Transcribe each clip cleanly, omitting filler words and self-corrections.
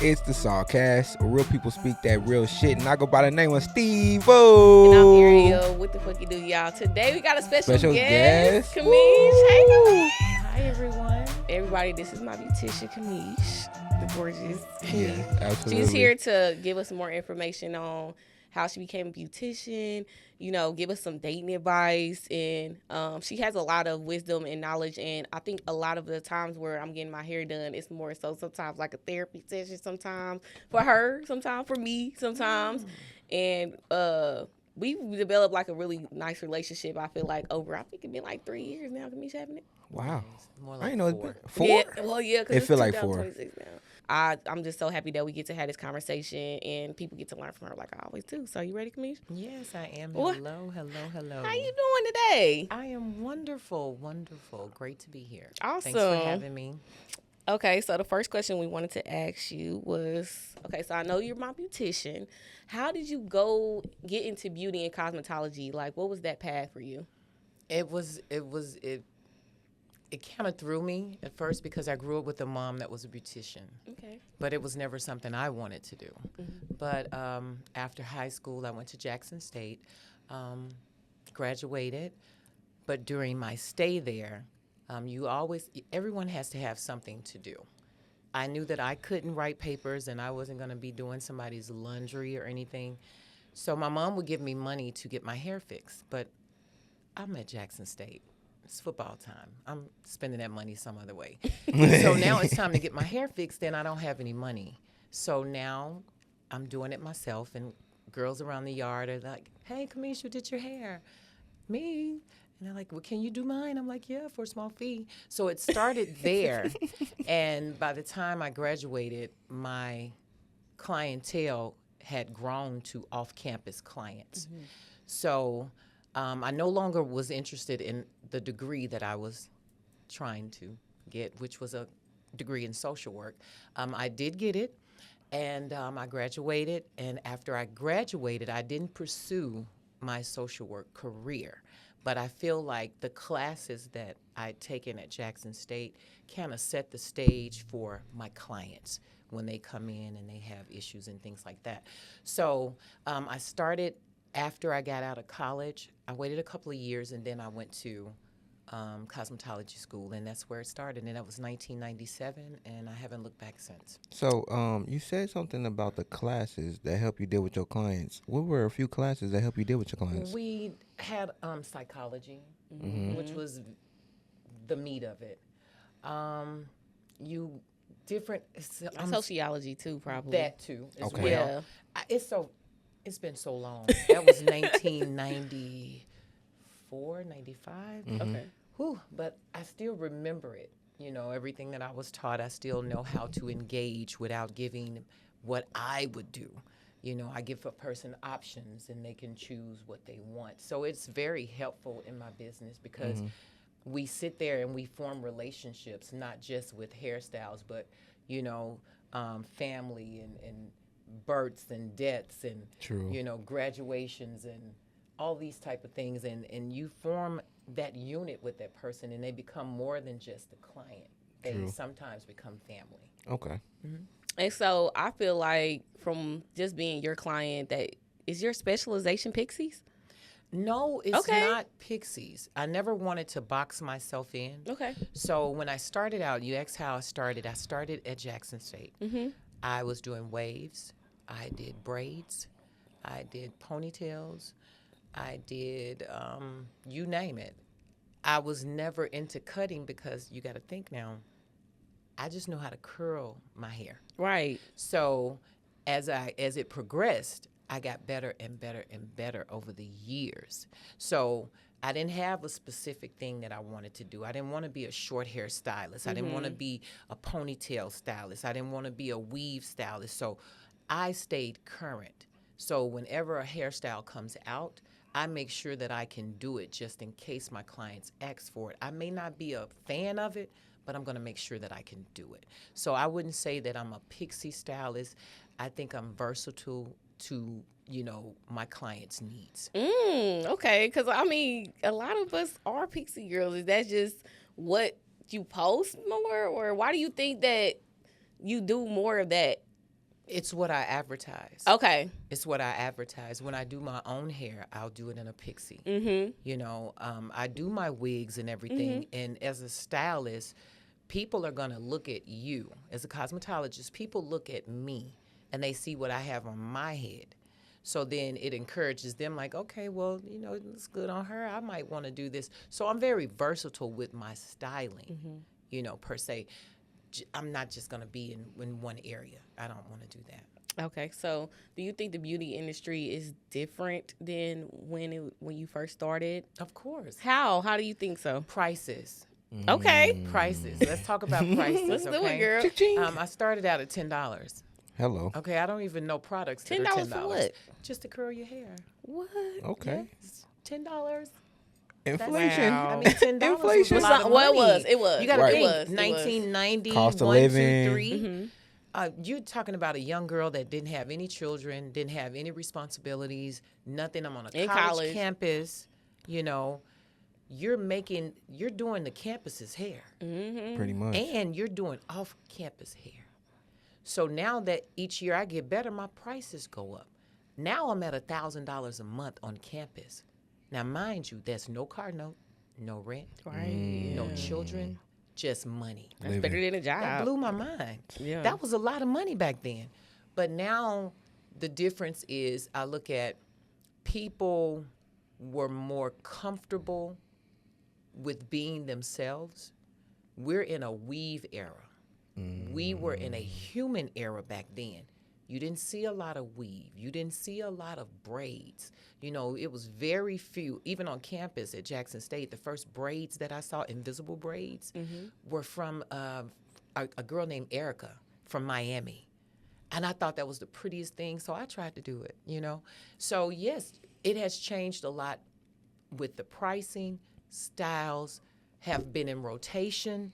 It's the SawCast, where real people speak that real shit, and I go by the name of Stevo. And I'm Aerial. What the fuck you do, y'all? Today we got a special guest. Camish. Hey, Camish. Hi, everyone. Everybody, this is my beautician, Camish. The gorgeous Camish. Yeah, absolutely. She's here to give us more information on how she became a beautician, you know, give us some dating advice. And she has a lot of wisdom and knowledge. And I think a lot of the times where I'm getting my hair done, it's more so sometimes like a therapy session sometimes for her, sometimes for me, sometimes. And we developed like a really nice relationship. I feel like I think it's been like 3 years now. Camish having it. Wow. More I like didn't know four. it's been 4? Yeah, well, yeah, because It it's feel like 4. 2026 now. I'm just so happy that we get to have this conversation and people get to learn from her like I always do. So you ready, Camish? Yes, I am. What? Hello. How you doing today? I am wonderful. Great to be here. Awesome. Thanks for having me. Okay, so the first question we wanted to ask you was, okay, so I know you're my beautician. How did you get into beauty and cosmetology? Like, what was that path for you? It kind of threw me at first because I grew up with a mom that was a beautician. Okay. But it was never something I wanted to do. Mm-hmm. But after high school, I went to Jackson State, graduated. But during my stay there, everyone has to have something to do. I knew that I couldn't write papers and I wasn't going to be doing somebody's laundry or anything. So my mom would give me money to get my hair fixed. But I'm at Jackson State. It's football time. I'm spending that money some other way. So now it's time to get my hair fixed, and I don't have any money. So now I'm doing it myself, and girls around the yard are like, hey, Camish, who did your hair? Me. And they're like, well, can you do mine? I'm like, yeah, for a small fee. So it started there. And by the time I graduated, my clientele had grown to off-campus clients. Mm-hmm. So I no longer was interested in the degree that I was trying to get, which was a degree in social work. I did get it, and I graduated. And after I graduated, I didn't pursue my social work career. But I feel like the classes that I'd taken at Jackson State kind of set the stage for my clients when they come in and they have issues and things like that. So I started after I got out of college. I waited a couple of years, and then I went to cosmetology school, and that's where it started. And that was 1997, and I haven't looked back since. So you said something about the classes that help you deal with your clients. What were a few classes that help you deal with your clients? We had psychology, which was the meat of it. Sociology too, probably. That too, as Okay. well. It's been so long. That was 1994, 95. Mm-hmm. Okay. Whew, but I still remember it. You know, everything that I was taught, I still know how to engage without giving what I would do. You know, I give a person options and they can choose what they want. So it's very helpful in my business because we sit there and we form relationships, not just with hairstyles, but, you know, family and births and deaths and, True. you know, graduations and all these type of things. And you form that unit with that person, and they become more than just a client. They True. sometimes become family. Okay. And so I feel like from just being your client, that is your specialization pixies? No, it's Okay. not pixies. I never wanted to box myself in. Okay. So when I started out, you asked how I started at Jackson State. Mm-hmm. I was doing waves. I did braids. I did ponytails. I did, you name it. I was never into cutting because you got to think now, I just know how to curl my hair. Right. So as it progressed, I got better and better and better over the years. So I didn't have a specific thing that I wanted to do. I didn't want to be a short hair stylist. I didn't want to be a ponytail stylist. I didn't want to be a weave stylist. So I stayed current. So whenever a hairstyle comes out, I make sure that I can do it just in case my clients ask for it. I may not be a fan of it, but I'm going to make sure that I can do it. So I wouldn't say that I'm a pixie stylist. I think I'm versatile to, you know, my clients' needs. Okay, because, I mean, a lot of us are pixie girls. Is that just what you post more? Or why do you think that you do more of that It's what I advertise. Okay. It's what I advertise. When I do my own hair, I'll do it in a pixie. You know, I do my wigs and everything. And as a stylist, people are going to look at you. As a cosmetologist, people look at me and they see what I have on my head. So then it encourages them like, okay, well, you know, it's good on her. I might want to do this. So I'm very versatile with my styling, you know, per se. I'm not just going to be in one area. I don't want to do that. Okay. So, do you think the beauty industry is different than when you first started? Of course. How? How do you think so? Prices. Okay. Prices. Let's talk about prices. Let's do okay? it, girl. Cha-ching. I started out at $10. Hello. Okay, I don't even know products that $10 are $10. for what? Just to curl your hair. What? Okay. Yes, $10. Inflation. Wow. I mean, $10 Inflation. was a lot of Well, money. it was. You got to Right. think, It was. 1990, Cost of 1, 2, living. 3. You're talking about a young girl that didn't have any children, didn't have any responsibilities, nothing. I'm on a In college college. campus, you know. You're doing the campus's hair. Pretty much. And you're doing off-campus hair. So now that each year I get better, my prices go up. Now I'm at $1,000 a month on campus. Now, mind you, there's no car note, no rent, Right. no children, just money. That's better than a job. That blew my mind. Yeah. That was a lot of money back then. But now the difference is I look at people were more comfortable with being themselves. We're in a weave era. We were in a human era back then. You didn't see a lot of weave. You didn't see a lot of braids. You know, it was very few. Even on campus at Jackson State, the first braids that I saw, invisible braids, were from a girl named Erica from Miami. And I thought that was the prettiest thing, so I tried to do it, you know. So, yes, it has changed a lot with the pricing. Styles have been in rotation.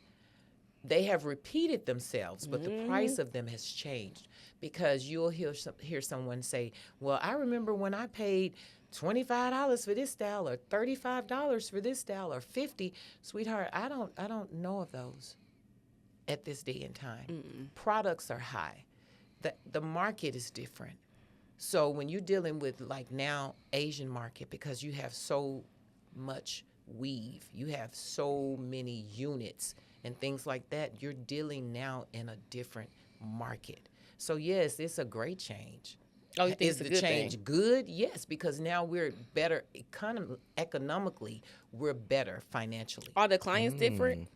They have repeated themselves, but the price of them has changed because you'll hear someone say, well, I remember when I paid $25 for this style or $35 for this style or $50. Sweetheart, I don't know of those at this day and time. Products are high. The market is different. So when you're dealing with like now Asian market, because you have so much weave, you have so many units and things like that, you're dealing now in a different market. So yes, it's a great change. Oh, you think Is it's a the good change thing? good? Yes, because now we're better economically, we're better financially. Are the clients different?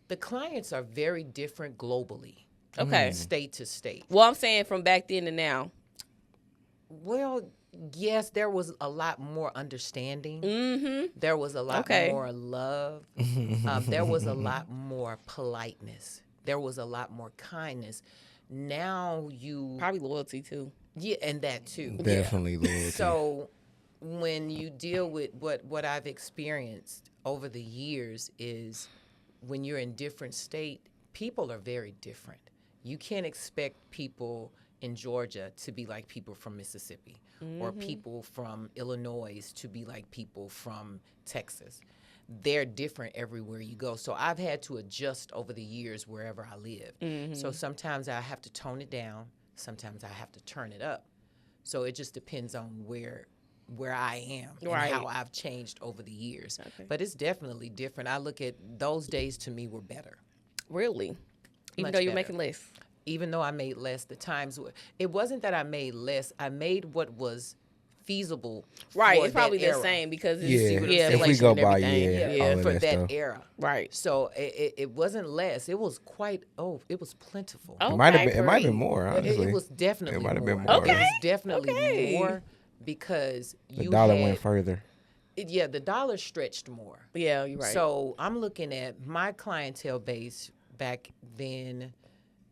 The clients are very different globally, Okay. state to state. Well, I'm saying from back then to now. Well, yes, there was a lot more understanding. There was a lot Okay. more love. There was a lot more politeness. There was a lot more kindness. Now you, Probably loyalty too. yeah, and that too. Definitely loyalty. So when you deal with what I've experienced over the years is when you're in different state, people are very different. You can't expect people in Georgia to be like people from Mississippi or people from Illinois to be like people from Texas. They're different everywhere you go. So I've had to adjust over the years wherever I live. So sometimes I have to tone it down. Sometimes I have to turn it up. So it just depends on where I am Right. and how I've changed over the years. Okay. But it's definitely different. I look at those days to me were better. Really? Even Much though you're better. making less. Even though I made less, the times it wasn't that I made less. I made what was feasible. Right. for It's probably that the era. same because it's, Yeah. yeah, If we inflation go and by, everything. yeah, all of for that that stuff. era. Right. So it wasn't less. It was quite. It was plentiful. Oh, It might have Okay, been. It might have been great. more. But Honestly, it was definitely It might have more. been more. It was Okay. definitely Okay. more because the you dollar had, went further. Yeah, the dollar stretched more. Yeah, you're right. So I'm looking at my clientele base back then,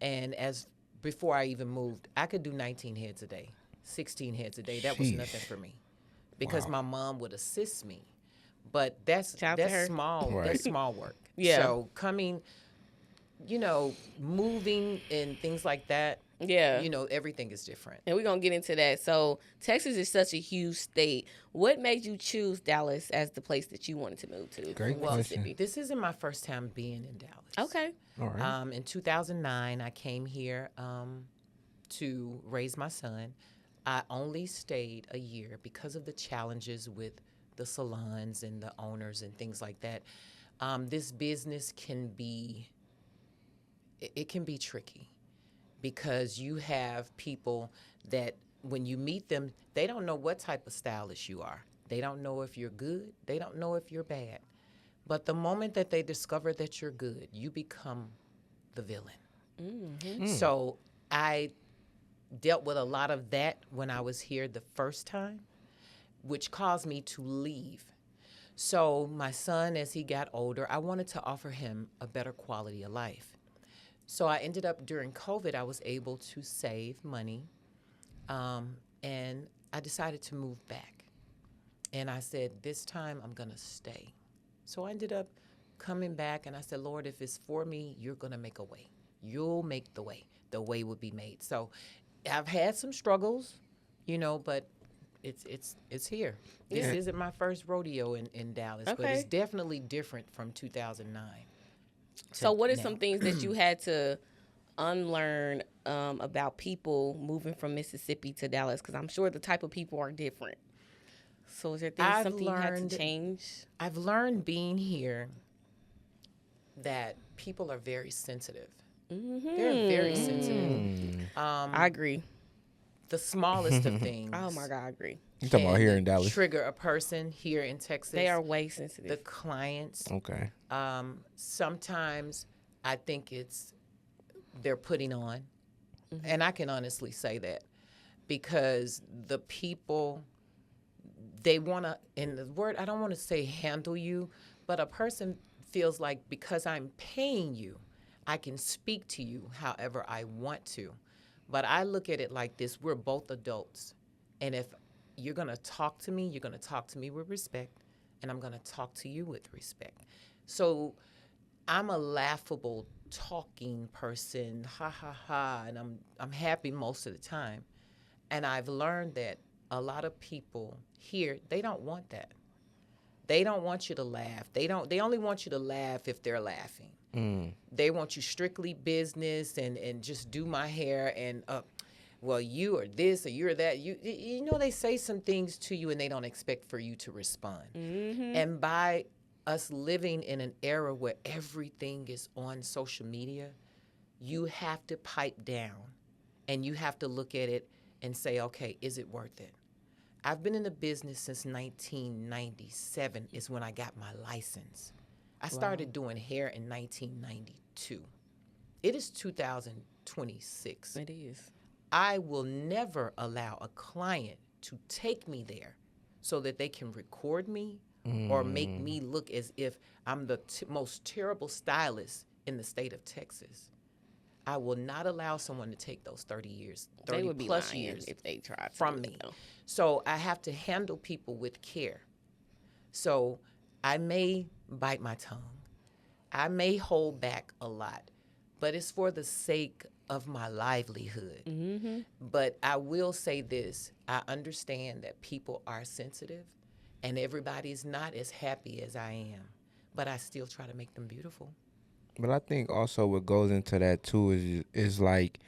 and as before I even moved, I could do 19 heads a day, 16 heads a day. That was Sheesh. nothing for me, because Wow. my mom would assist me. But that's Shout out to her. small. Right. That's small work. Yeah. So coming, moving and things like that. Yeah. Everything is different. And we're going to get into that. So, Texas is such a huge state. What made you choose Dallas as the place that you wanted to move to? Great from question. Mississippi? This isn't my first time being in Dallas. Okay. All right. In 2009, I came here to raise my son. I only stayed a year because of the challenges with the salons and the owners and things like that. This business can be, it can be tricky because you have people that when you meet them, they don't know what type of stylist you are. They don't know if you're good. They don't know if you're bad. But the moment that they discover that you're good, you become the villain. Mm-hmm. So I dealt with a lot of that when I was here the first time, which caused me to leave. So my son, as he got older, I wanted to offer him a better quality of life. So I ended up, during COVID, I was able to save money, and I decided to move back. And I said, this time I'm going to stay. So I ended up coming back, and I said, Lord, if it's for me, you're going to make a way. You'll make the way. The way will be made. So I've had some struggles, but it's here. This isn't my first rodeo in Dallas, but it's definitely different from 2009. So what are now. some things that you had to unlearn about people moving from Mississippi to Dallas? Because I'm sure the type of people are different. So is there something you had to change? I've learned being here that people are very sensitive. Mm-hmm. They're very sensitive. I agree. The smallest of things. Oh my God, I agree. You talking about here in Dallas? Trigger a person here in Texas. They are way sensitive. The clients. Okay. Sometimes I think they're putting on, and I can honestly say that because the people, they want to, in the word, I don't want to say handle you, but a person feels like because I'm paying you, I can speak to you however I want to. But I look at it like this: we're both adults. And if you're going to talk to me, you're going to talk to me with respect, and I'm going to talk to you with respect. So I'm a laughable, talking person, ha, ha, ha, and I'm happy most of the time. And I've learned that a lot of people here, they don't want that. They don't want you to laugh. They only want you to laugh if they're laughing. They want you strictly business and just do my hair and well, you are this or you're that. They say some things to you and they don't expect for you to respond. Mm-hmm. And by us living in an era where everything is on social media, you have to pipe down and you have to look at it and say, okay, is it worth it? I've been in the business since 1997 is when I got my license. I started doing hair in 1992. It is 2026. It is. I will never allow a client to take me there so that they can record me or make me look as if I'm the most terrible stylist in the state of Texas. I will not allow someone to take those 30 years, 30 they would be plus lying years if they tried to from me. So I have to handle people with care. So I may bite my tongue. I may hold back a lot, but it's for the sake of my livelihood. Mm-hmm. But I will say this. I understand that people are sensitive and everybody's not as happy as I am, but I still try to make them beautiful. But I think also what goes into that too is like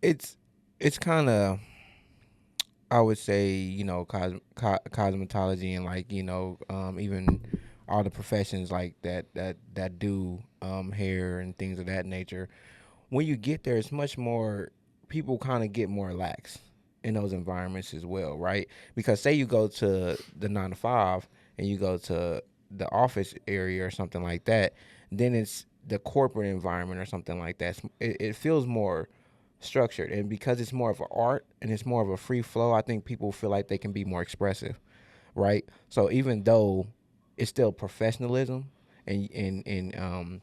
it's kind of, I would say, cosmetology and like even all the professions like that do hair and things of that nature. When you get there, it's much more, people kind of get more lax in those environments as well, right? Because say you go to the 9 to 5 and you go to the office area or something like that, then it's the corporate environment or something like that. It feels more structured, and because it's more of an art and it's more of a free flow, I think people feel like they can be more expressive, right? So even though it's still professionalism and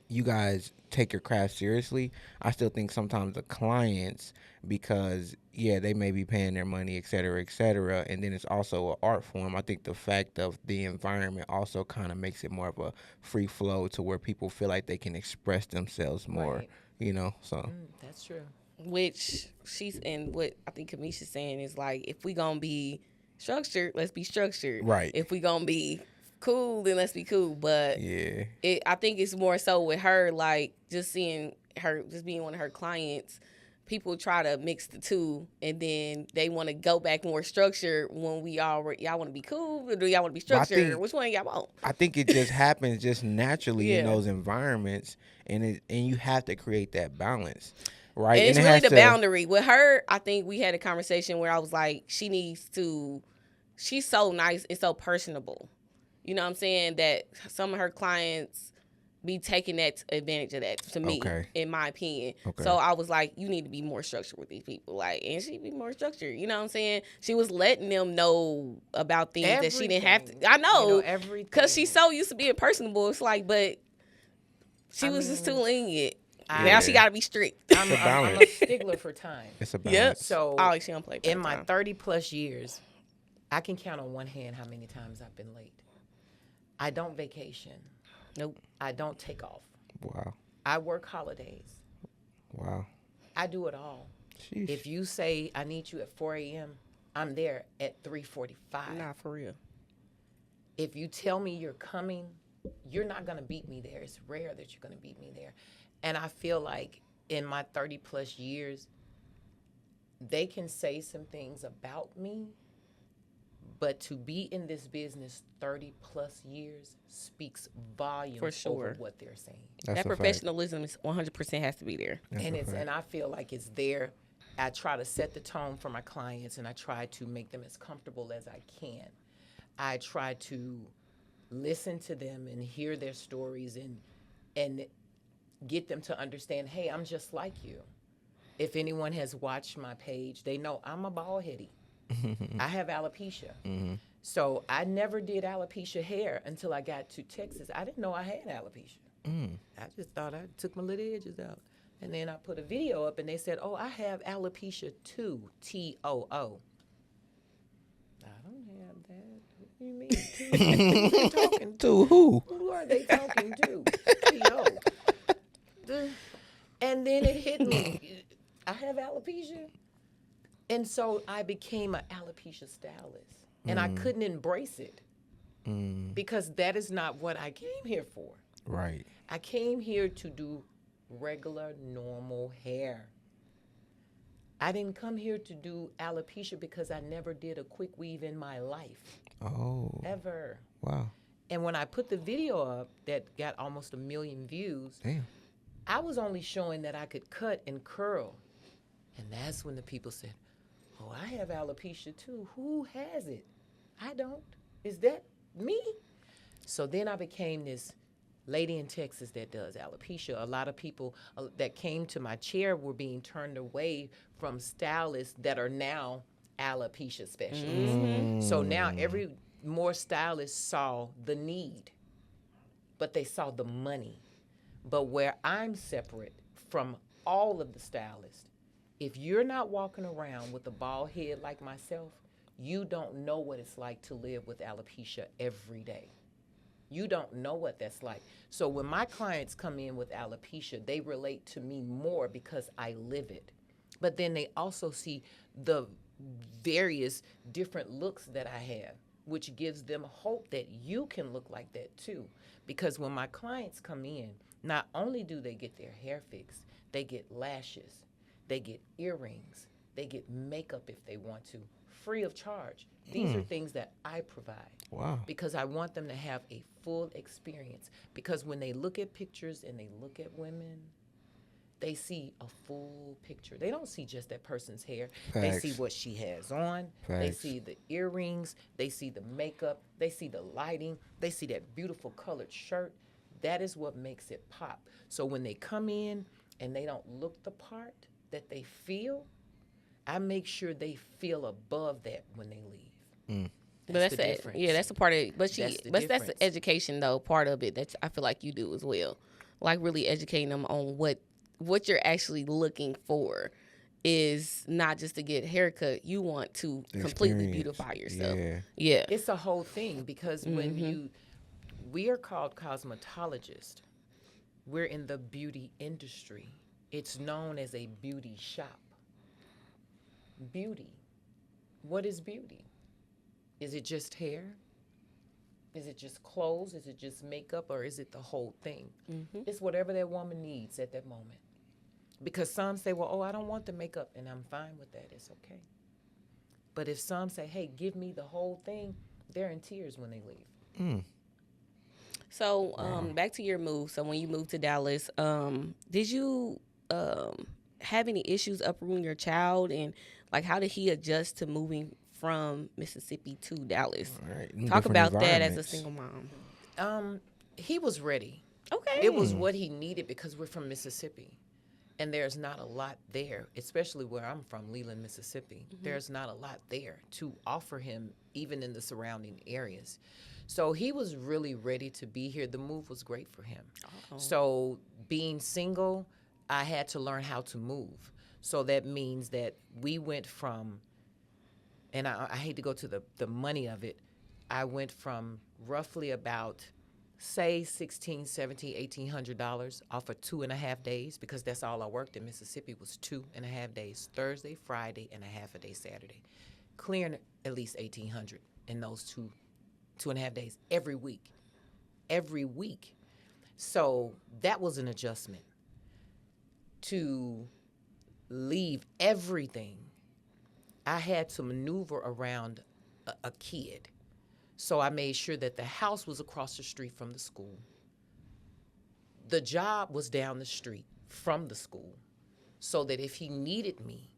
you guys take your craft seriously, I still think sometimes the clients, because they may be paying their money, et cetera, and then it's also an art form. I think the fact of the environment also kind of makes it more of a free flow to where people feel like they can express themselves more, right. So That's true. Which what I think Camish is saying is like, if we gonna be structured, let's be structured. Right. If we gonna be cool, then let's be cool. But I I think it's more so with her, like just seeing her, just being one of her clients, people try to mix the two, and then they want to go back more structured when y'all want to be cool, or do y'all want to be Well, I structured? think Which one y'all want? I think it just happens just naturally in Yeah. those environments, and you have to create that balance, right? And it's it really has the to, boundary. With her, I think we had a conversation where I was like, she's so nice and so personable. You know what I'm saying? That some of her clients be taking that advantage of that, to me, Okay. in my opinion. Okay. So I was like, you need to be more structured with these people. Like, and she be more structured. You know what I'm saying? She was letting them know about things that she didn't have to. I know. Everything. Because she's so used to being personable. It's like, but she was just too lenient. Now she got to be strict. I'm a balance. stickler for time. It's a Yep. balance. So Oh, she don't play in my time. 30 plus years, I can count on one hand how many times I've been late. I don't vacation. Nope. I don't take off. Wow. I work holidays. Wow. I do it all. Sheesh. If you say I need you at 4 a.m., I'm there at 3:45. Nah, for real. If you tell me you're coming, you're not going to beat me there. It's rare that you're going to beat me there. And I feel like in my 30 plus years, they can say some things about me, but to be in this business 30 plus years speaks volumes For sure. over what they're saying. That's That a fact. professionalism is 100% has to be there. And I feel like it's there. I try to set the tone for my clients, and I try to make them as comfortable as I can. I try to listen to them and hear their stories and get them to understand, hey, I'm just like you. If anyone has watched my page, they know I'm a bald heady. I have alopecia. So I never did alopecia hair until I got to Texas. I didn't know I had alopecia. I just thought I took my little edges out. And then I put a video up and they said, oh, I have alopecia too, T-O-O. I don't have that. What do you mean? Who are they talking to? To who? Who are they talking to? T-O. And then it hit me. I have alopecia. And so I became an alopecia stylist. And I couldn't embrace it because that is not what I came here for. Right. I came here to do regular, normal hair. I didn't come here to do alopecia because I never did a quick weave in my life, Oh. ever. Wow. And when I put the video up that got almost 1 million views, Damn. I was only showing that I could cut and curl. And that's when the people said, oh, I have alopecia too. Who has it? I don't. Is that me? So then I became this lady in Texas that does alopecia. A lot of people that came to my chair were being turned away from stylists that are now alopecia specialists. So now more stylists saw the need, but they saw the money. But where I'm separate from all of the stylists, if you're not walking around with a bald head like myself, you don't know what it's like to live with alopecia every day. You don't know what that's like. So when my clients come in with alopecia, they relate to me more because I live it. But then they also see the various different looks that I have, which gives them hope that you can look like that too. Because when my clients come in, not only do they get their hair fixed, they get lashes, they get earrings, they get makeup if they want to, free of charge. These are things that I provide. Wow. Because I want them to have a full experience. Because when they look at pictures and they look at women, they see a full picture. They don't see just that person's hair. They Facts. see what she has on. They Facts. see the earrings. They see the makeup. They see the lighting. They see that beautiful colored shirt. That is what makes it pop. So when they come in and they don't look the part that they feel, I make sure they feel above that when they leave. But that's the it. difference. Yeah, that's a part of it. But That's the that's the difference. education though, part of it that I feel like you do as well. Like really educating them on what you're actually looking for is not just to get a haircut. You want to completely Experience. beautify yourself. Yeah. Yeah. It's a whole thing because when we are called cosmetologists. We're in the beauty industry. It's known as a beauty shop. Beauty. What is beauty? Is it just hair? Is it just clothes? Is it just makeup? Or is it the whole thing? It's whatever that woman needs at that moment. Because some say, well, oh, I don't want the makeup, and I'm fine with that. It's okay. But if some say, hey, give me the whole thing, they're in tears when they leave. So, back to your move. So, when you moved to Dallas, did you have any issues uprooting your child, and like how did he adjust to moving from Mississippi to Dallas? All right, Talk different about that as a environments. single mom. He was ready. Okay. It was what he needed because we're from Mississippi. And there's not a lot there, especially where I'm from, Leland, Mississippi. There's not a lot there to offer him, even in the surrounding areas. So he was really ready to be here. The move was great for him. So being single, I had to learn how to move. So that means that we went from, and I hate to go to the money of it, I went from roughly about, say, $1,600, $1,700, $1,800 off of 2.5 days, because that's all I worked in Mississippi was 2.5 days, Thursday, Friday, and a half a day Saturday. Clearing at least $1,800 in those 2.5 days every week. Every week. So that was an adjustment. To leave everything, I had to maneuver around a kid. So I made sure that the house was across the street from the school. The job was down the street from the school, so that if he needed me,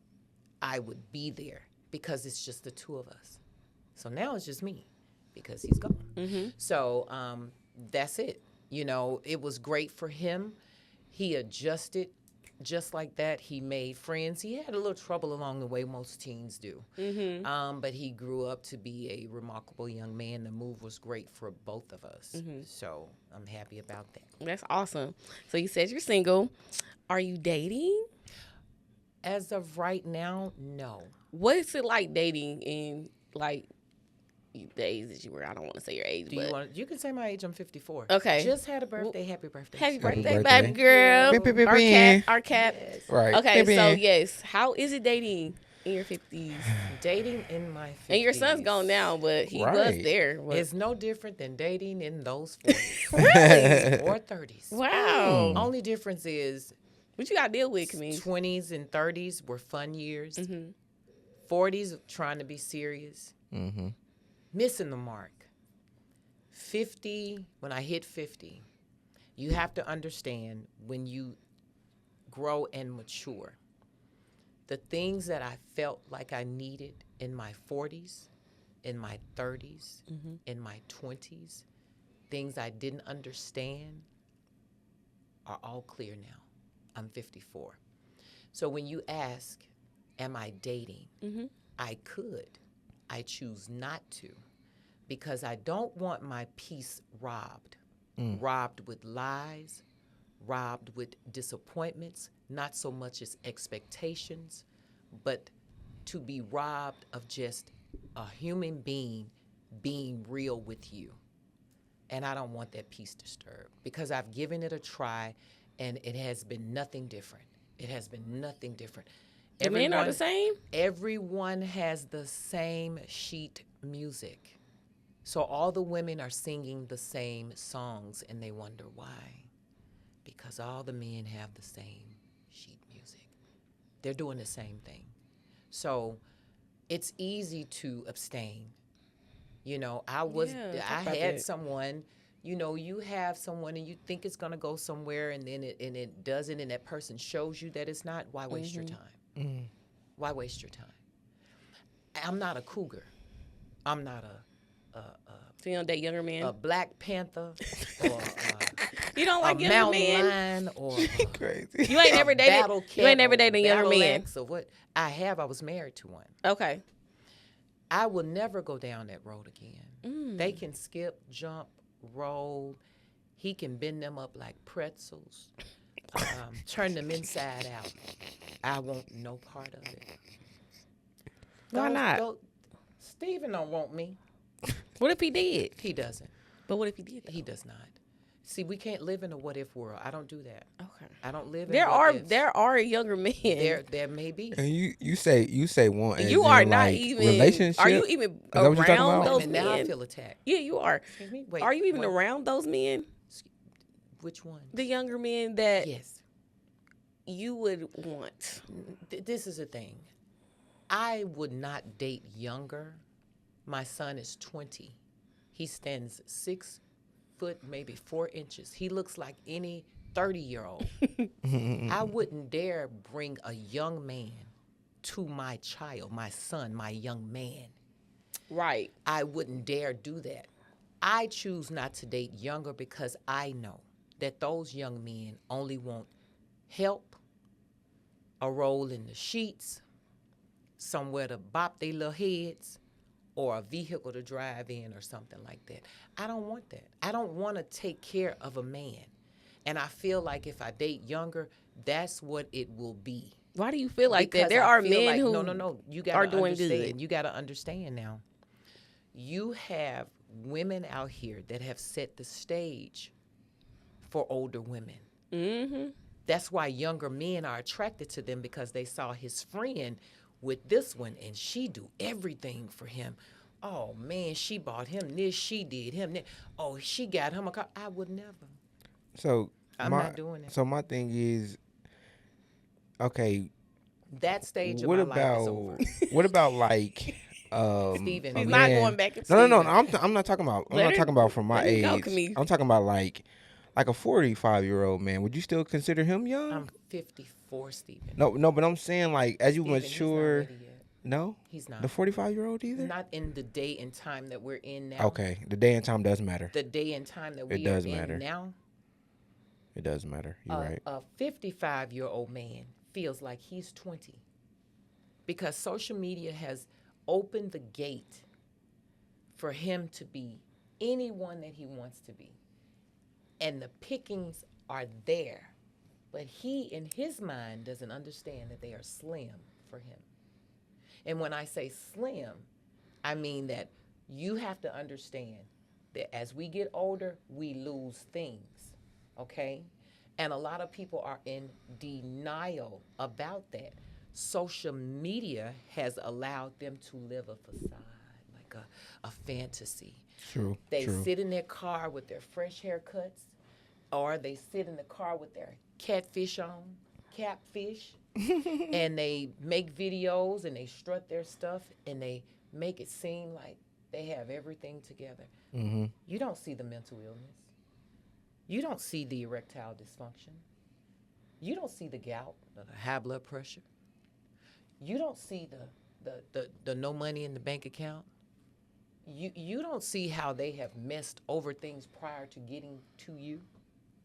I would be there, because it's just the two of us. So now it's just me, because he's gone. So that's it. You know, it was great for him. He adjusted just like that. He made friends. He had a little trouble along the way, most teens do. But he grew up to be a remarkable young man. The move was great for both of us. So I'm happy about that. That's awesome. So you said you're single. Are you dating? As of right now, no. What's it like dating in like the age that you were? I don't want to say your age, Do but you want? You can say my age. I'm 54. Okay. Just had a birthday. Happy birthday. happy birthday, birthday. baby girl. Beep, beep, beep, Our beep. cat. Our cat. Right. Okay, Beep, so beep. yes, how is it dating in your 50s? Dating in my 50s. And your son's gone now, but he was Right. there. What- It's no different than dating in those 40s. Really? Or 30s. Wow. Only difference is What you got to deal with, Camish? 20s and 30s were fun years. 40s trying to be serious. Missing the mark. 50, when I hit 50, you have to understand when you grow and mature, the things that I felt like I needed in my 40s, in my 30s, in my 20s, things I didn't understand are all clear now. I'm 54. So when you ask, am I dating? I could. I choose not to, because I don't want my peace robbed. Robbed with lies, robbed with disappointments, not so much as expectations, but to be robbed of just a human being being real with you. And I don't want that peace disturbed, because I've given it a try and it has been nothing different. It has been nothing different. The men are the same? Everyone has the same sheet music. So all the women are singing the same songs, and they wonder why. Because all the men have the same sheet music. They're doing the same thing. So it's easy to abstain. You know, I about had that. someone, you know, you have someone and you think it's going to go somewhere, and then it doesn't, and that person shows you that it's not. Why waste your time? Why waste your time? I'm not a cougar. I'm not a So you don't date younger men? Black Panther or You don't a like younger mountain men? lion or Crazy. You ain't never dated. battle cat You ain't never or dated a younger battle man. axe or what? I have. I was married to one. Okay. I will never go down that road again. They can skip, jump, roll. He can bend them up like pretzels, turn them inside out. I want no part of it. Why not? Steven don't want me. What if he did? He doesn't. But what if he did? Though? He does not. See, we can't live in a what if world. I don't do that. Okay. I don't live in There what ifs. are younger men. There may be. And you say one. as You in, are not like, even. relationship. Are you even that what you're talking around about? those And now I men? feel attacked. Yeah, you are. Excuse me? Wait, Are you even what? around those men? Which one? The younger men that Yes. you would want? This is the thing. I would not date younger. My son is 20. He stands 6 foot, maybe 4 inches. He looks like any 30-year-old. I wouldn't dare bring a young man to my child, my son, my young man. Right. I wouldn't dare do that. I choose not to date younger because I know that those young men only want help, a roll in the sheets, somewhere to bop their little heads, or a vehicle to drive in or something like that. I don't want that. I don't want to take care of a man. And I feel like if I date younger, that's what it will be. Why do you feel like Because that? There I are feel men like, who no. You gotta are doing understand. good. You got to understand now. You have women out here that have set the stage for older women. Mm-hmm. That's why younger men are attracted to them, because they saw his friend with this one and she do everything for him. Oh man, she bought him this, she did him that. Oh, she got him a car. I would never. So I'm not doing it. So my thing is, okay, That stage of what my life is about over. what about like Steven, a He's man. not going back into No. Steven. I'm not talking about. I'm Let not her- talking about from my let him go, age. Camille. I'm talking about like a 45-year-old man. Would you still consider him young? I'm 54, Steven. No, but I'm saying like as you Steven, he's not mature. ready yet. No, He's not. the 45-year-old either. Not in the day and time that we're in now. Okay, the day and time does matter. The day and time that we does are matter. in now. It does matter. You're right. A 55-year-old man feels like he's 20, because social media has opened the gate for him to be anyone that he wants to be. And the pickings are there. But he, in his mind, doesn't understand that they are slim for him. And when I say slim, I mean that you have to understand that as we get older, we lose things, okay? And a lot of people are in denial about that. Social media has allowed them to live a facade, like a fantasy. True. They True. sit in their car with their fresh haircuts, or they sit in the car with their catfish on, catfish, and they make videos and they strut their stuff and they make it seem like they have everything together. Mm-hmm. You don't see the mental illness. You don't see the erectile dysfunction. You don't see the gout, the high blood pressure. You don't see the no money in the bank account. You don't see how they have messed over things prior to getting to you.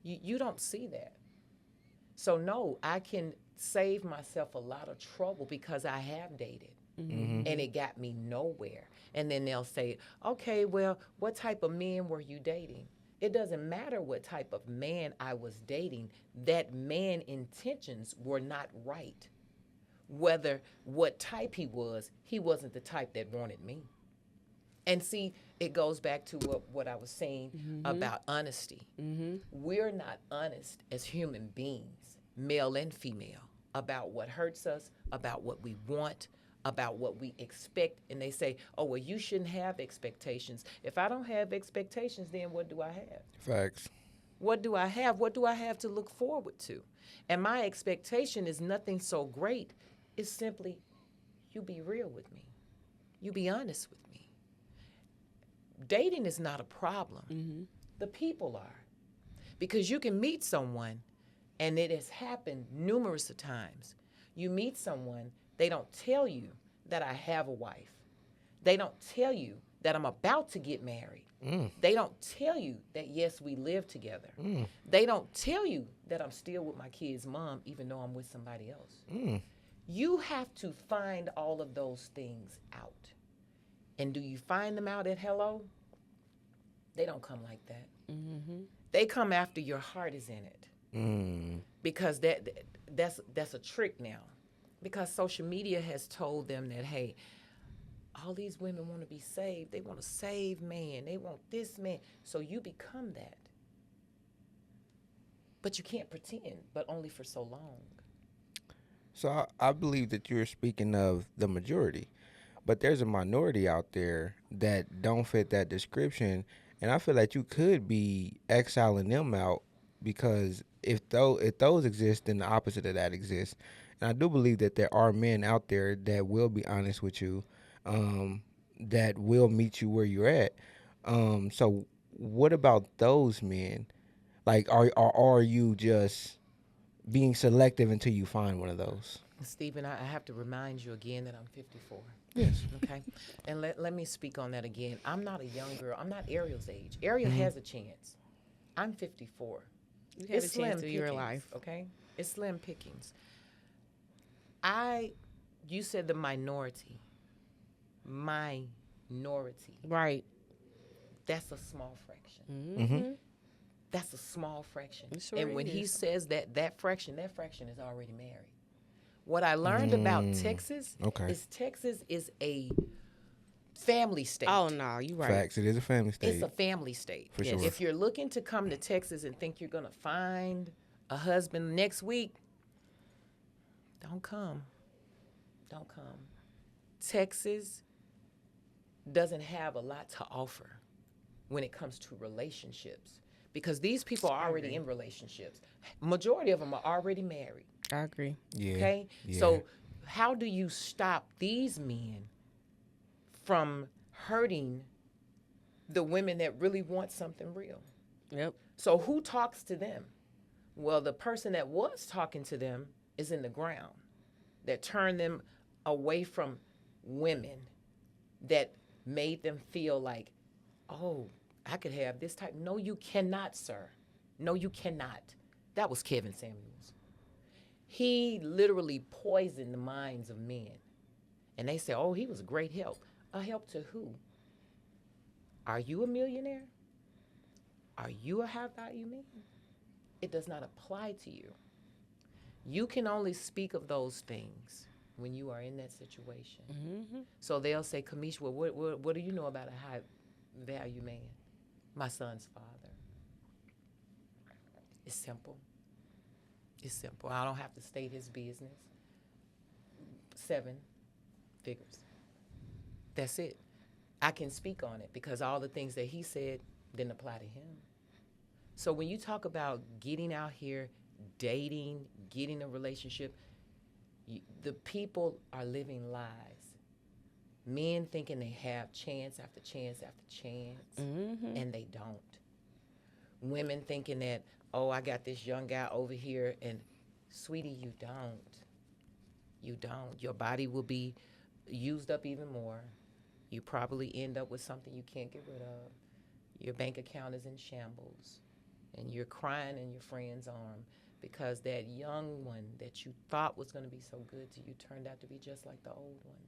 You don't see that. So no, I can save myself a lot of trouble because I have dated. Mm-hmm. And it got me nowhere. And then they'll say, okay, well, what type of men were you dating? It doesn't matter what type of man I was dating. That man intentions were not right. Whether what type he wasn't the type that wanted me. And see, it goes back to what I was saying about honesty. Mm-hmm. We're not honest as human beings, male and female, about what hurts us, about what we want, about what we expect. And they say, oh, well, you shouldn't have expectations. If I don't have expectations, then what do I have? Facts. What do I have? What do I have to look forward to? And my expectation is nothing so great. It's simply, you be real with me. You be honest with me. Dating is not a problem. Mm-hmm. The people are. Because you can meet someone, and it has happened numerous of times. You meet someone, they don't tell you that I have a wife. They don't tell you that I'm about to get married. They don't tell you that, yes, we live together. They don't tell you that I'm still with my kid's mom, even though I'm with somebody else. You have to find all of those things out. And do you find them out at hello? They don't come like that. Mm-hmm. They come after your heart is in it. Because that's a trick now. Because social media has told them that, hey, all these women want to be saved. They want to save man. They want this man. So you become that. But you can't pretend, but only for so long. So I believe that you're speaking of the majority, but there's a minority out there that don't fit that description, and I feel like you could be exiling them out because if those exist, then the opposite of that exists. And I do believe that there are men out there that will be honest with you, that will meet you where you're at. So what about those men? Like, are you just being selective until you find one of those? Stephen, I have to remind you again that I'm 54. Yes. Okay. And let me speak on that again. I'm not a young girl. I'm not Ariel's age. Ariel has a chance. I'm 54. You have a chance to your pickings, life. okay? It's slim pickings. You said the minority. Minority. Right. That's a small fraction. Mm-hmm. That's a small fraction. It sure And when he is. says that fraction is already married. What I learned about Texas is Texas is a family state. Oh no, you right. Facts. It is a family state. It's a family state. For sure. If you're looking to come to Texas and think you're going to find a husband next week, don't come. Don't come. Texas doesn't have a lot to offer when it comes to relationships because these people are already in relationships. Majority of them are already married. I agree. Yeah. Okay? Yeah. So how do you stop these men from hurting the women that really want something real? Yep. So who talks to them? Well, the person that was talking to them is in the ground that turned them away from women that made them feel like, oh, I could have this type. No, you cannot, sir. No, you cannot. That was Kevin Samuels. He literally poisoned the minds of men. And they say, oh, he was a great help. A help to who? Are you a millionaire? Are you a high value man? It does not apply to you. You can only speak of those things when you are in that situation. Mm-hmm. So they'll say, Camish, well, what do you know about a high value man? My son's father. It's simple. It's simple. I don't have to state his business. 7 figures. That's it. I can speak on it because all the things that he said didn't apply to him. So when you talk about getting out here, dating, getting a relationship, the people are living lies. Men thinking they have chance after chance after chance, and they don't. Women thinking that, oh, I got this young guy over here, and sweetie, you don't. You don't. Your body will be used up even more. You probably end up with something you can't get rid of. Your bank account is in shambles, and you're crying in your friend's arm because that young one that you thought was going to be so good to you turned out to be just like the old ones.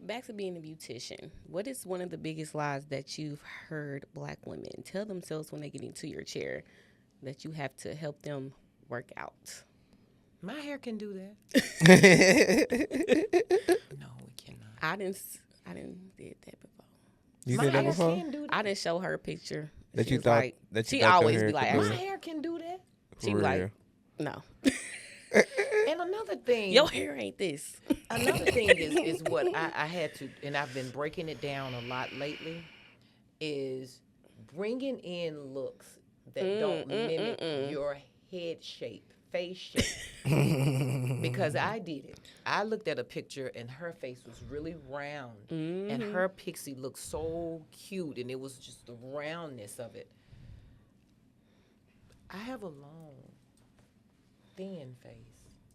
Back to being a beautician. What is one of the biggest lies that you've heard Black women tell themselves when they get into your chair that you have to help them work out? My hair can do that. No, it cannot. I didn't did that before. You My did that hair before? can do that. I didn't show her a picture. That She you was thought like, that you she thought your always hair be like, could do My it? hair can do that. she For be like, real. no, And another thing, your hair ain't this. another thing is what I had to, and I've been breaking it down a lot lately, is bringing in looks that don't mimic your head shape, face shape. Because I did it. I looked at a picture and her face was really round, and her pixie looked so cute, and it was just the roundness of it. I have a long, thin face.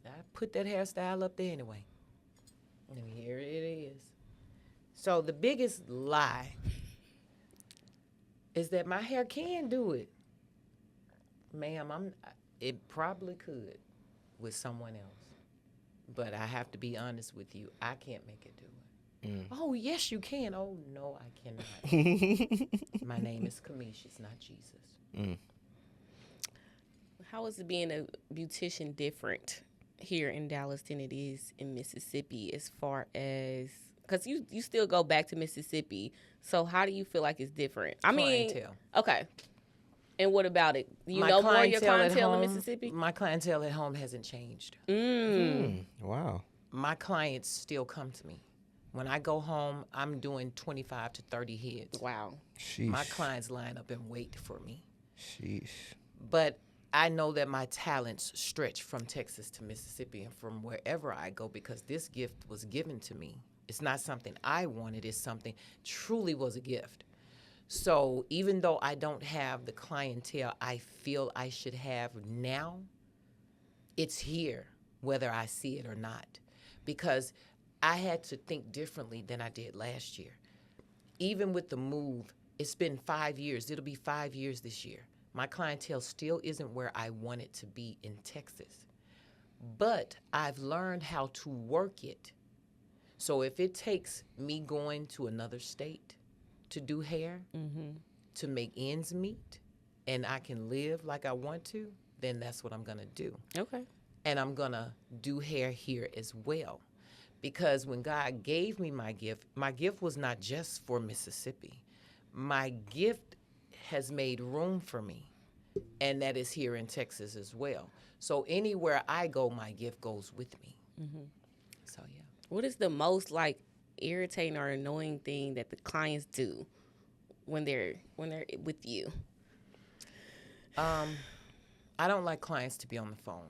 I put that hairstyle up there anyway. And here it is. So the biggest lie is that my hair can do it. Ma'am, it probably could with someone else. But I have to be honest with you. I can't make it do it. Oh, yes, you can. Oh, no, I cannot. My name is Camish. It's not Jesus. How is it being a beautician different here in Dallas than it is in Mississippi as far as, because you still go back to Mississippi. So how do you feel like it's different? I mean, Clientele. okay. And what about it? You My know more of your clientele at clientele in home- Mississippi? My clientele at home hasn't changed. Wow. My clients still come to me. When I go home, I'm doing 25 to 30 heads. Wow. Sheesh. My clients line up and wait for me. Sheesh. But I know that my talents stretch from Texas to Mississippi and from wherever I go because this gift was given to me. It's not something I wanted, it's something truly was a gift. So even though I don't have the clientele I feel I should have now, it's here, whether I see it or not. Because I had to think differently than I did last year. Even with the move, it's been 5 years. It'll be 5 years this year. My clientele still isn't where I want it to be in Texas. But I've learned how to work it. So if it takes me going to another state to do hair, to make ends meet, and I can live like I want to, then that's what I'm going to do. Okay. And I'm going to do hair here as well. Because when God gave me my gift was not just for Mississippi. My gift has made room for me, and that is here in Texas as well. So anywhere I go, my gift goes with me. So, yeah. What is the most like irritating or annoying thing that the clients do when they're with you? I don't like clients to be on the phone.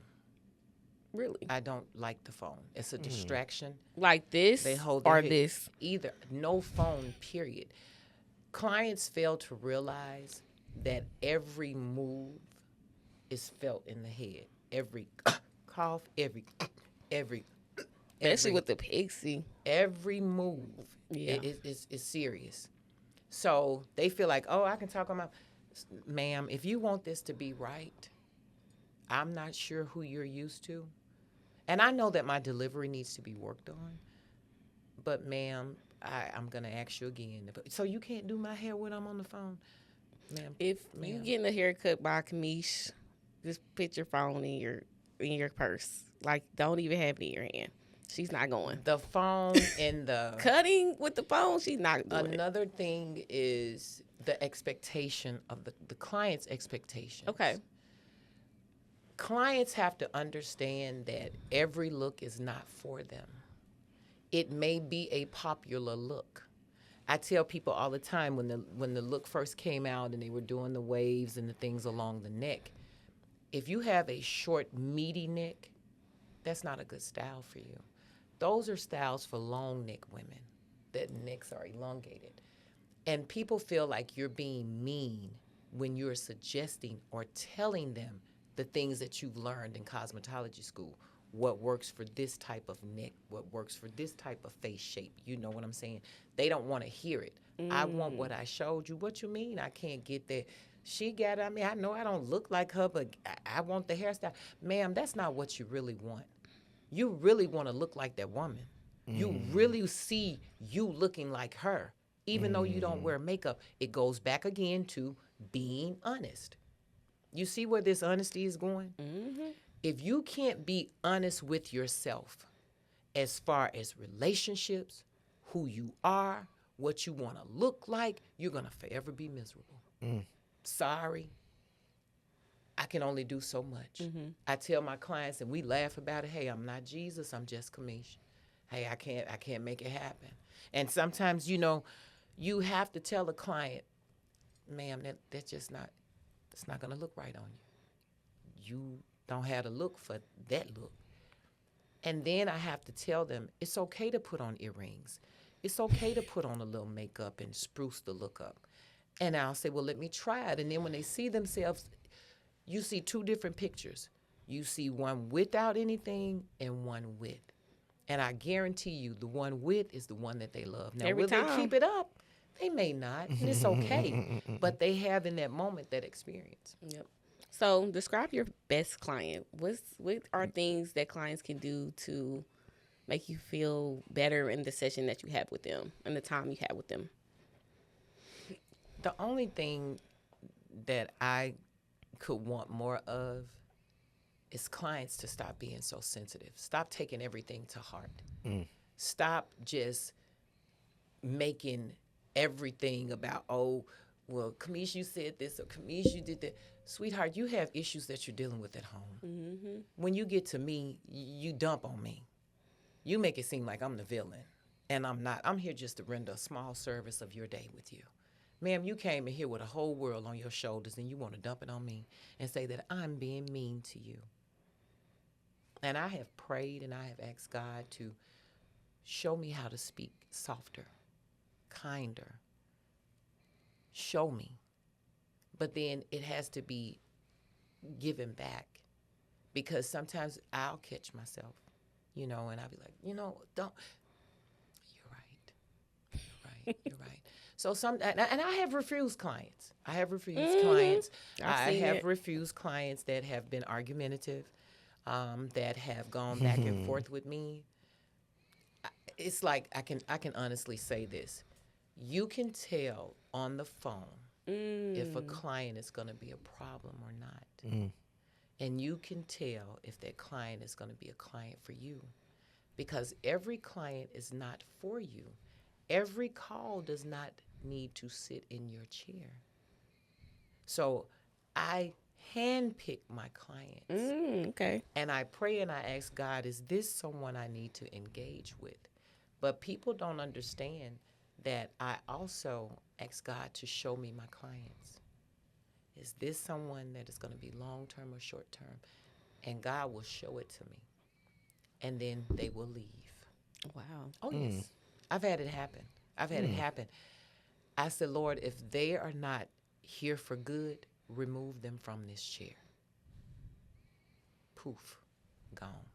Really? I don't like the phone. It's a distraction. Like this They hold or their head. this? Either. No phone, period. Clients fail to realize that every move is felt in the head. Every cough, every Especially with the pixie. every move Yeah. is serious. So they feel like, oh, I can talk on my, ma'am, if you want this to be right, I'm not sure who you're used to. And I know that my delivery needs to be worked on. But ma'am, I'm going to ask you again. So you can't do my hair when I'm on the phone? Ma'am. If you getting a haircut by Camish, just put your phone in your purse. Like, don't even have it in your hand. She's not going. The phone and the... Cutting with the phone, she's not doing it. Another thing is the expectation of the client's expectations. Okay. Clients have to understand that every look is not for them. It may be a popular look. I tell people all the time when the look first came out and they were doing the waves and the things along the neck, if you have a short, meaty neck, that's not a good style for you. Those are styles for long neck women that necks are elongated. And people feel like you're being mean when you're suggesting or telling them the things that you've learned in cosmetology school. What works for this type of neck, what works for this type of face shape. You know what I'm saying? They don't want to hear it. I want what I showed you. What you mean I can't get that? She got it. I mean, I know I don't look like her, but I want the hairstyle. Ma'am, that's not what you really want. You really want to look like that woman. You really see you looking like her. Even though you don't wear makeup, it goes back again to being honest. You see where this honesty is going? If you can't be honest with yourself as far as relationships, who you are, what you want to look like, you're going to forever be miserable. Sorry. I can only do so much. I tell my clients, and we laugh about it, hey, I'm not Jesus, I'm just Camish. Hey, I can't make it happen. And sometimes, you know, you have to tell a client, ma'am, that's just not, it's not going to look right on you. You don't have the look for that look. And then I have to tell them, it's okay to put on earrings. It's okay to put on a little makeup and spruce the look up. And I'll say, well, let me try it. And then when they see themselves, you see two different pictures. You see one without anything and one with. And I guarantee you, the one with is the one that they love. Now, Every will time. they keep it up? They may not, and it's okay. But they have in that moment that experience. Yep. So describe your best client. What are things that clients can do to make you feel better in the session that you have with them and the time you have with them? The only thing that I could want more of is clients to stop being so sensitive. Stop taking everything to heart. Stop just making everything about, oh, well, Camish, you said this, or Camish, you did that. Sweetheart, you have issues that you're dealing with at home. When you get to me, you dump on me. You make it seem like I'm the villain, and I'm not. I'm here just to render a small service of your day with you. Ma'am, you came in here with a whole world on your shoulders and you want to dump it on me and say that I'm being mean to you. And I have prayed and I have asked God to show me how to speak softer, kinder. Show me. But then it has to be given back, because sometimes I'll catch myself, and I'll be like, don't. You're right. You're right. So and I have refused clients. I have refused clients. I have it. refused clients that have been argumentative, that have gone back and forth with me. It's like I can honestly say this: you can tell on the phone if a client is going to be a problem or not. And you can tell if that client is going to be a client for you, because every client is not for you. Every call does not need to sit in your chair. So I handpick my clients. Okay. And I pray and I ask God, is this someone I need to engage with? But people don't understand that I also ask God to show me my clients. Is this someone that is going to be long-term or short-term? And God will show it to me. And then they will leave. Wow. Oh, yes. I've had it happen. I said, Lord, if they are not here for good, remove them from this chair. Poof, gone.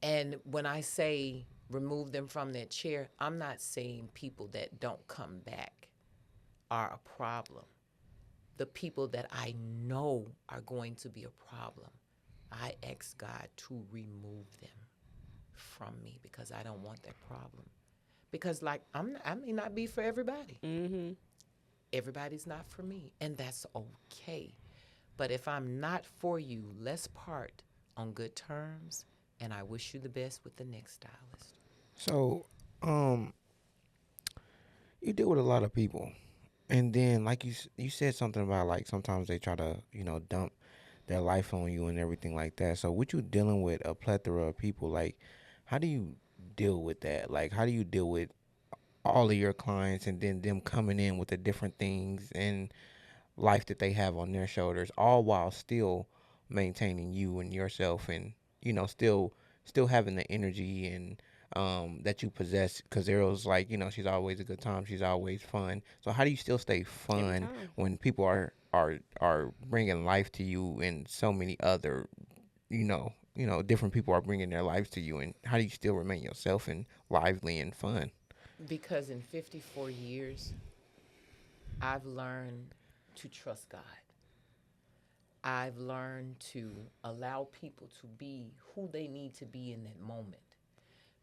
And when I say remove them from that chair, I'm not saying people that don't come back are a problem. The people that I know are going to be a problem, I ask God to remove them from me, because I don't want that problem. Because I may not be for everybody. Mm-hmm. Everybody's not for me, and that's okay. But if I'm not for you, let's part on good terms, and I wish you the best with the next stylist. So, you deal with a lot of people, and then like you said something about like sometimes they try to dump their life on you and everything like that. So, with you dealing with a plethora of people, like how do you deal with that? Like, how do you deal with all of your clients and then them coming in with the different things and life that they have on their shoulders, all while still maintaining you and yourself, and still having the energy and that you possess? Because Ariel's like, she's always a good time, she's always fun. So how do you still stay Every fun time. when people are bringing life to you, and so many other different people are bringing their lives to you, and how do you still remain yourself and lively and fun? Because in 54 years, I've learned to trust God. I've learned to allow people to be who they need to be in that moment.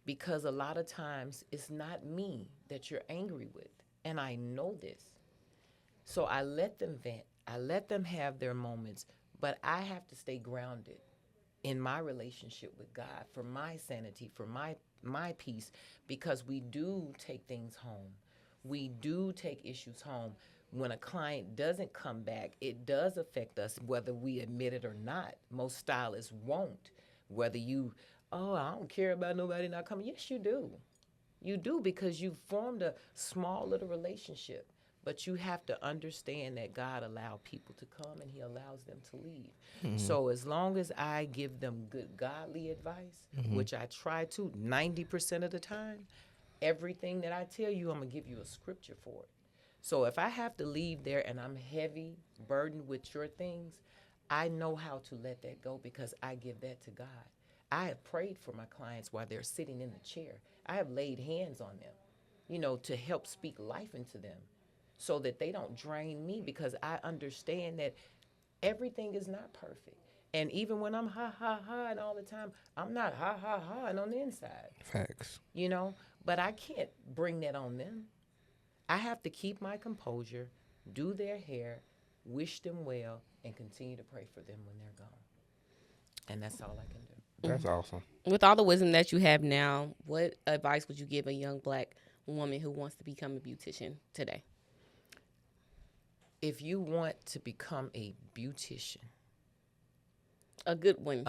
Because a lot of times it's not me that you're angry with, and I know this. So I let them vent. I let them have their moments, but I have to stay grounded in my relationship with God, for my sanity, for my peace, because we do take things home. We do take issues home. When a client doesn't come back, it does affect us, whether we admit it or not. Most stylists won't. Whether I don't care about nobody not coming. Yes, you do. You do, because you formed a small little relationship. But you have to understand that God allowed people to come and he allows them to leave. So as long as I give them good godly advice, which I try to 90% of the time, everything that I tell you, I'm going to give you a scripture for it. So if I have to leave there and I'm heavy, burdened with your things, I know how to let that go, because I give that to God. I have prayed for my clients while they're sitting in the chair. I have laid hands on them, to help speak life into them, so that they don't drain me, because I understand that everything is not perfect. And even when I'm and all the time, I'm not and on the inside, Facts. But I can't bring that on them. I have to keep my composure, do their hair, wish them well, and continue to pray for them when they're gone. And that's all I can do. That's awesome. With all the wisdom that you have now, what advice would you give a young black woman who wants to become a beautician today? If you want to become a beautician, A good one.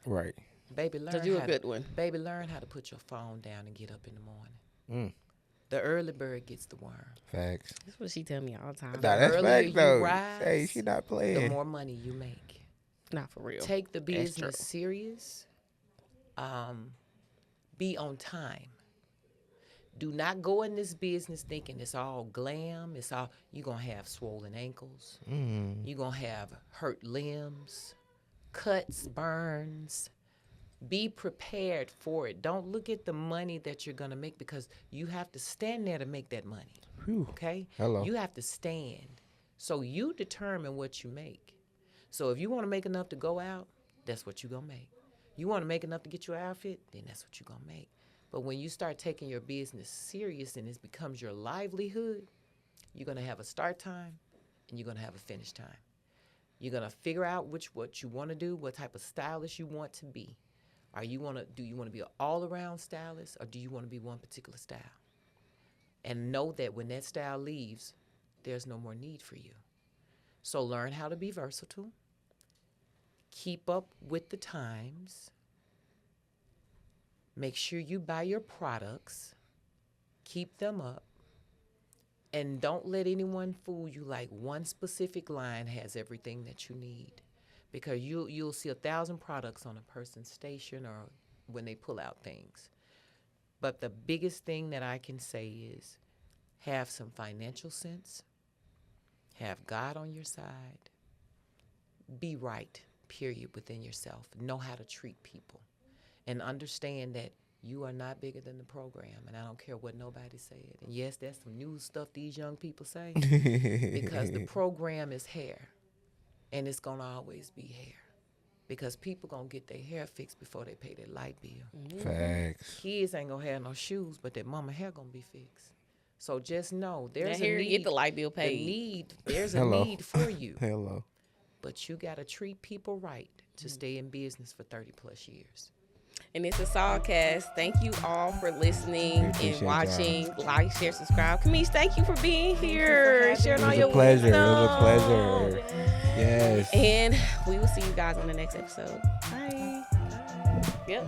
Right. Baby, learn To do a good one. Baby, learn how to put your phone down and get up in the morning. The early bird gets the worm. Facts. That's what she tell me all the time. Nah, that's earlier fact you though. rise, Hey, she not The playing. more money you make. Not for real. Take the That's true. business serious. Be on time. Do not go in this business thinking it's all glam. You're going to have swollen ankles. You're going to have hurt limbs, cuts, burns. Be prepared for it. Don't look at the money that you're going to make, because you have to stand there to make that money. Whew. Okay? Hello. You have to stand. So you determine what you make. So if you want to make enough to go out, that's what you're going to make. You want to make enough to get your outfit, then that's what you're going to make. But when you start taking your business serious and it becomes your livelihood, you're going to have a start time and you're going to have a finish time. You're going to figure out what you want to do, what type of stylist you want to be. Do you want to be an all-around stylist, or do you want to be one particular style? And know that when that style leaves, there's no more need for you. So learn how to be versatile. Keep up with the times. Make sure you buy your products. Keep them up. And don't let anyone fool you like one specific line has everything that you need. Because you'll see 1,000 products on a person's station or when they pull out things. But the biggest thing that I can say is have some financial sense. Have God on your side. Be right, period, within yourself. Know how to treat people. And understand that you are not bigger than the program. And I don't care what nobody said. And yes, that's some new stuff these young people say. Because the program is hair. And it's going to always be hair. Because people going to get their hair fixed before they pay their light bill. Facts. Kids ain't going to have no shoes, but their mama hair going to be fixed. So just know there's Now a here need. you get the light bill paid. There's a Hello. need for you. Hello. But you got to treat people right to stay in business for 30 plus years. And it's a SawCast. Thank you all for listening and appreciate watching. Like, share, subscribe. Camish, thank you for being here and sharing It all was your a pleasure. It was a wisdom. pleasure. Yes. And we will see you guys on the next episode. Bye. Yep.